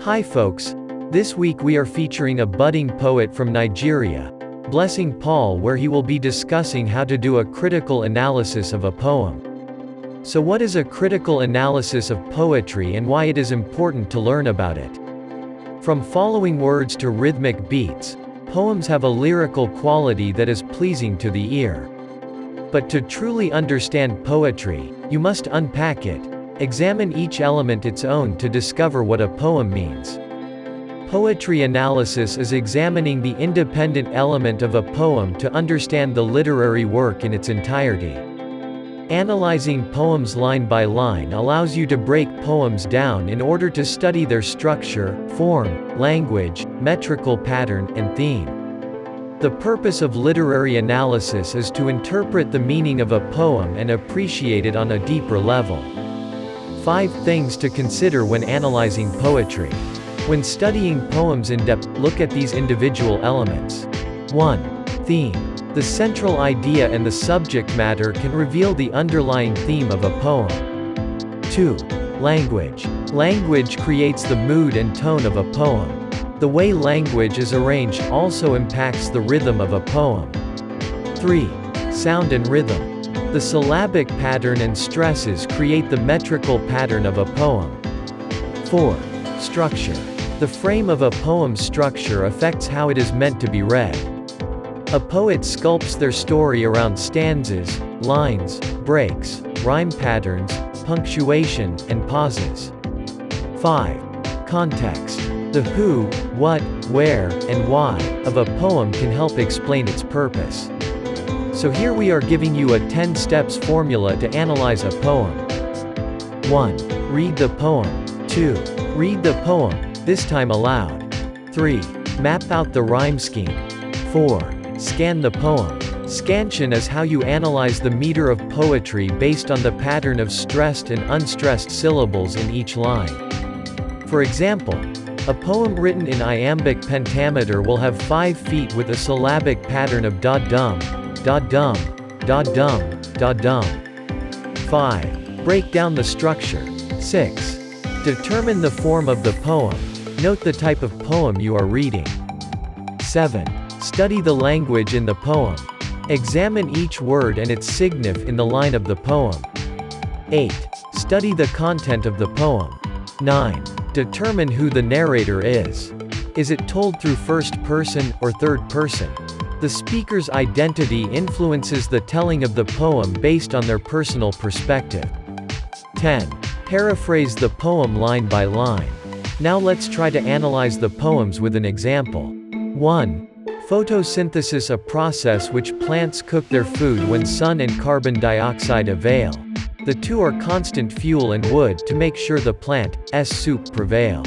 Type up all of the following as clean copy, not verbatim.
Hi folks. This week we are featuring a budding poet from Nigeria, Blessing Paul, where he will be discussing how to do a critical analysis of a poem. So what is a critical analysis of poetry and why it is important to learn about it? From following words to rhythmic beats, poems have a lyrical quality that is pleasing to the ear. But to truly understand poetry, you must unpack it, examine each element its own to discover what a poem means. Poetry analysis is examining the independent element of a poem to understand the literary work in its entirety. Analyzing poems line by line allows you to break poems down in order to study their structure, form, language, metrical pattern, and theme. The purpose of literary analysis is to interpret the meaning of a poem and appreciate it on a deeper level. 5 things to consider when analyzing poetry. When studying poems in depth, look at these individual elements. 1. Theme. The central idea and the subject matter can reveal the underlying theme of a poem. 2. Language. Language creates the mood and tone of a poem. The way language is arranged also impacts the rhythm of a poem. 3. Sound and rhythm. The syllabic pattern and stresses create the metrical pattern of a poem. 4. Structure. The frame of a poem's structure affects how it is meant to be read. A poet sculpts their story around stanzas, lines, breaks, rhyme patterns, punctuation, and pauses. 5. Context. The who, what, where, and why of a poem can help explain its purpose. So here we are giving you a 10 steps formula to analyze a poem. 1. Read the poem. 2. Read the poem, this time aloud. 3. Map out the rhyme scheme. 4. Scan the poem. Scansion is how you analyze the meter of poetry based on the pattern of stressed and unstressed syllables in each line. For example, a poem written in iambic pentameter will have 5 feet with a syllabic pattern of da-dum, da-dum, da-dum, da-dum. 5. Break down the structure. 6. Determine the form of the poem. Note the type of poem you are reading. 7. Study the language in the poem. Examine each word and its signif in the line of the poem. 8. Study the content of the poem. 9. Determine who the narrator is. Is it told through first person or third person? The speaker's identity influences the telling of the poem based on their personal perspective. 10. Paraphrase the poem line by line. Now let's try to analyze the poems with an example. 1. Photosynthesis, a process which plants cook their food when sun and carbon dioxide avail. The two are constant fuel and wood to make sure the plant's soup prevail.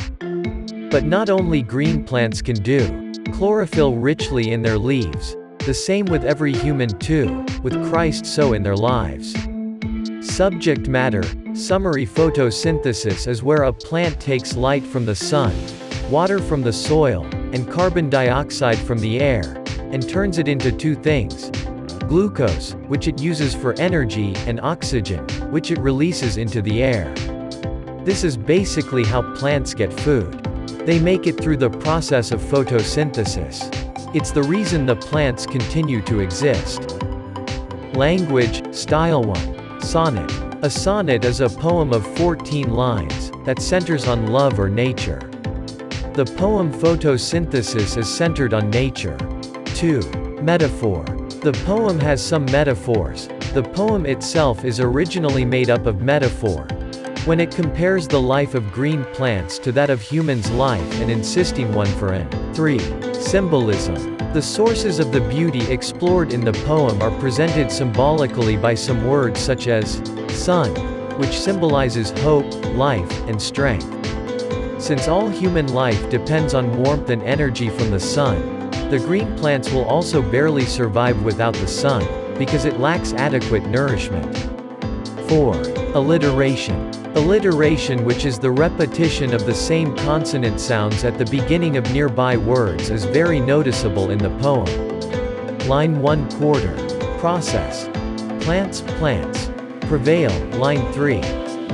But not only green plants can do chlorophyll richly in their leaves, the same with every human too, with Christ so in their lives. Subject matter. Summary. Photosynthesis is where a plant takes light from the sun, water from the soil, and carbon dioxide from the air, and turns it into 2 things. Glucose, which it uses for energy, and oxygen, which it releases into the air. This is basically how plants get food. They make it through the process of photosynthesis. It's the reason the plants continue to exist. Language. Style. 1. Sonnet. A sonnet is a poem of 14 lines, that centers on love or nature. The poem Photosynthesis is centered on nature. 2. Metaphor. The poem has some metaphors. The poem itself is originally made up of metaphor. When it compares the life of green plants to that of humans' life and insisting one for an. 3. Symbolism. The sources of the beauty explored in the poem are presented symbolically by some words such as sun, which symbolizes hope, life, and strength. Since all human life depends on warmth and energy from the sun, the green plants will also barely survive without the sun, because it lacks adequate nourishment. 4. Alliteration. Alliteration, which is the repetition of the same consonant sounds at the beginning of nearby words, is very noticeable in the poem. Line 1/4. Process. Plants, plants. Prevail. Line 3.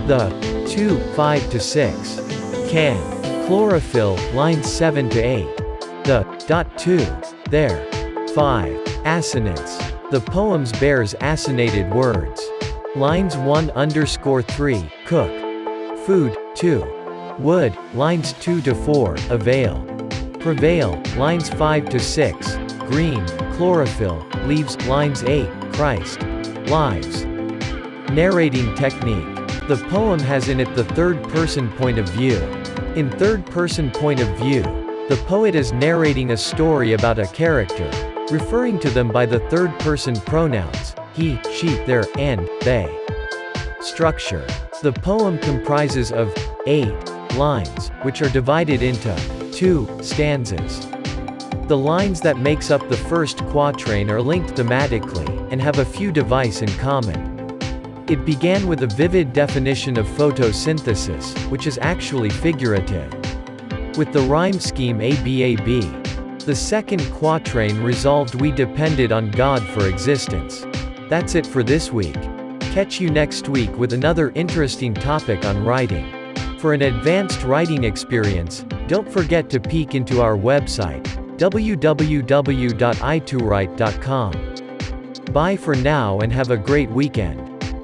The 2, 5 to 6. Can. Chlorophyll, lines 7 to 8. The, .2. There. 5. Assonance. The poems bears assonated words. Lines 1_3, cook. Food, 2. Wood, lines 2 to 4, avail. Prevail, lines 5 to 6, green, chlorophyll, leaves, lines 8, Christ. Lives. Narrating technique. The poem has in it the third-person point of view. In third-person point of view, the poet is narrating a story about a character, referring to them by the third-person pronouns, he, she, their, and they. Structure. The poem comprises of 8 lines, which are divided into 2 stanzas. The lines that makes up the first quatrain are linked thematically, and have a few devices in common. It began with a vivid definition of photosynthesis, which is actually figurative. With the rhyme scheme ABAB. The second quatrain resolved we depended on God for existence. That's it for this week. Catch you next week with another interesting topic on writing. For an advanced writing experience, don't forget to peek into our website, www.i2write.com. Bye for now and have a great weekend.